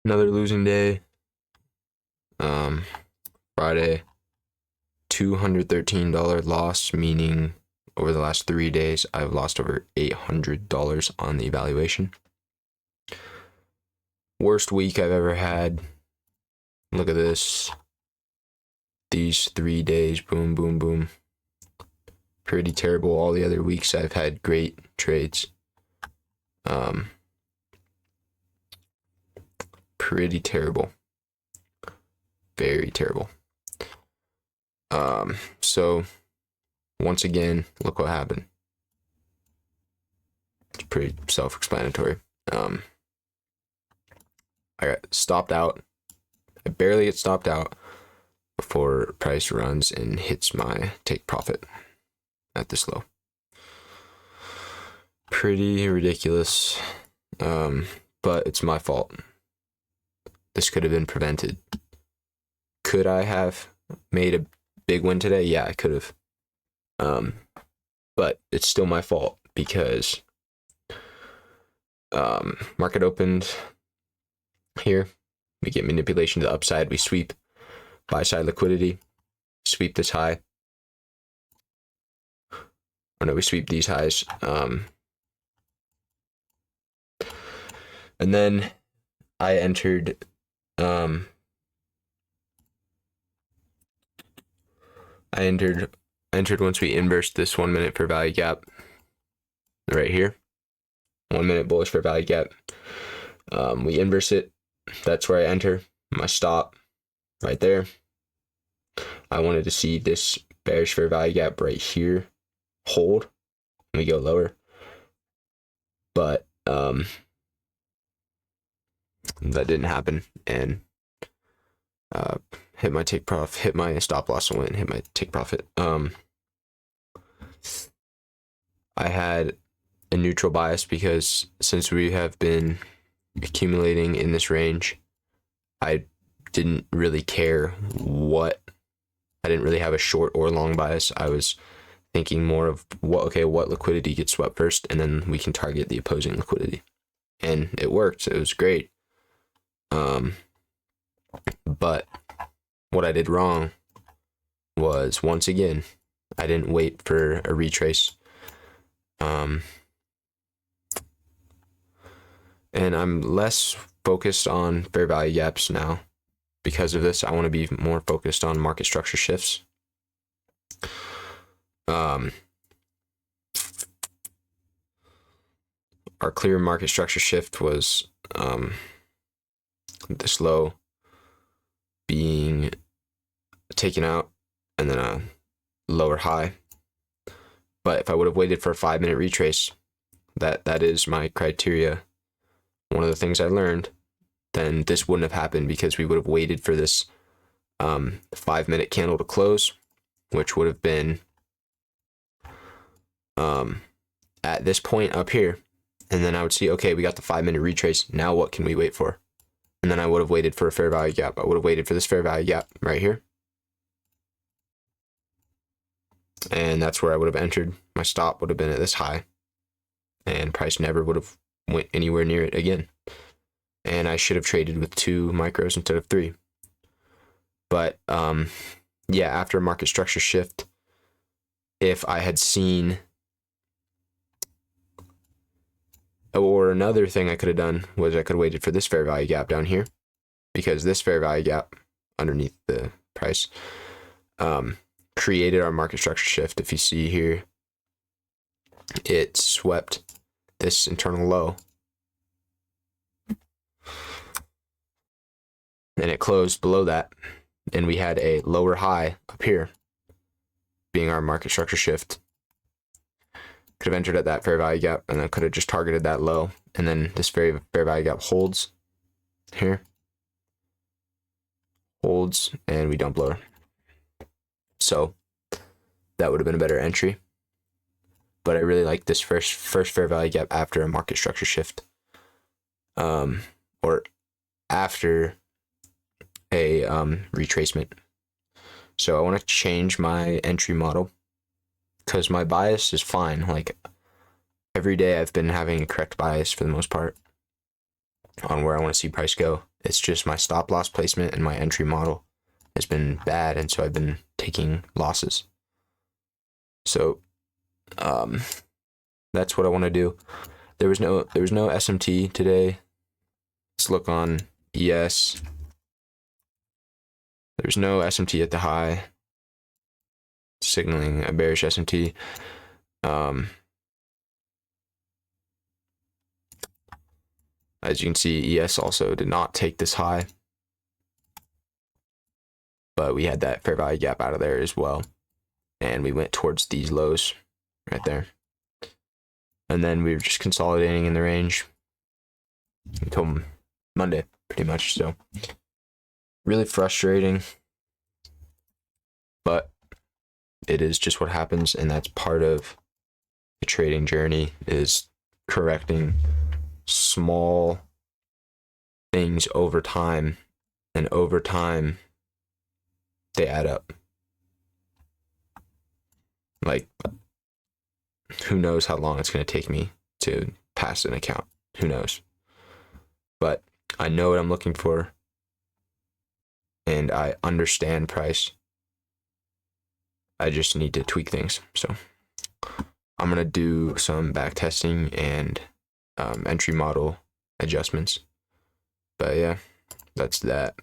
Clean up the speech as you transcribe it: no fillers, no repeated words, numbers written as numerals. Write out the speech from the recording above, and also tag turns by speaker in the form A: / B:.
A: Another losing day. Friday, $213 loss, meaning over the last 3 days, I've lost over $800 on the evaluation. Worst week I've ever had. Look at this. These 3 days, boom, boom, boom. Pretty terrible. All the other weeks I've had great trades. Pretty terrible. Very terrible. So once again, look what happened. It's pretty self-explanatory. I got stopped out. I barely get stopped out before price runs and hits my take profit at this low. Pretty ridiculous. But it's my fault. This could have been prevented. Could I have made a big win today? Yeah, I could have. But it's still my fault because market opened here. We get manipulation to the upside. We sweep buy side liquidity, sweep this high. Oh no, we sweep these highs. And then I entered I entered once we inversed this 1 minute fair value gap right here. 1 minute bullish fair value gap. We inverse it. That's where I enter my stop right there. I wanted to see this bearish fair value gap right here hold. We go lower. But that didn't happen, and hit my take profit, hit my stop loss and went, hit my take profit. I had a neutral bias because since we have been accumulating in this range, I didn't really care what, I didn't really have a short or long bias. I was thinking more of what liquidity gets swept first, and then we can target the opposing liquidity. And it worked. It was great. But what I did wrong was, once again, I didn't wait for a retrace. And I'm less focused on fair value gaps now. Because of this, I want to be more focused on market structure shifts. Our clear market structure shift was this low being taken out and then a lower high. But if I would have waited for a 5 minute retrace, that is my criteria. One of the things I learned, then this wouldn't have happened because we would have waited for this 5 minute candle to close, which would have been at this point up here. And then I would see, okay, we got the 5 minute retrace. Now what can we wait for? And then I would have waited for a fair value gap. I would have waited for this fair value gap right here. And that's where I would have entered. My stop would have been at this high. And price never would have went anywhere near it again. And I should have traded with 2 micros instead of 3. But yeah, after a market structure shift, if I had seen, or another thing I could have done was I could have waited for this fair value gap down here, because this fair value gap underneath the price created our market structure shift. If you see here, it swept this internal low and it closed below that, and we had a lower high up here being our market structure shift. Could have entered at that fair value gap and then could have just targeted that low, and then this fair value gap holds here, holds, and we dump lower. So that would have been a better entry. But I really like this first fair value gap after a market structure shift, or after a retracement. So I want to change my entry model, because my bias is fine. Like, every day I've been having a correct bias for the most part on where I want to see price go. It's just my stop loss placement and my entry model has been bad, and so I've been taking losses. So that's what I want to do. There was no SMT today. Let's look on ES. There's no SMT at the high, signaling a bearish SMT. As you can see, ES also did not take this high, but we had that fair value gap out of there as well, and we went towards these lows right there, and then we were just consolidating in the range until Monday, pretty much. So really frustrating, but it is just what happens, and that's part of the trading journey, is correcting small things over time, and over time they add up. Like, who knows how long it's going to take me to pass an account? Who knows? But I know what I'm looking for, and I understand price. I just need to tweak things. So I'm going to do some back testing and entry model adjustments. But yeah, that's that.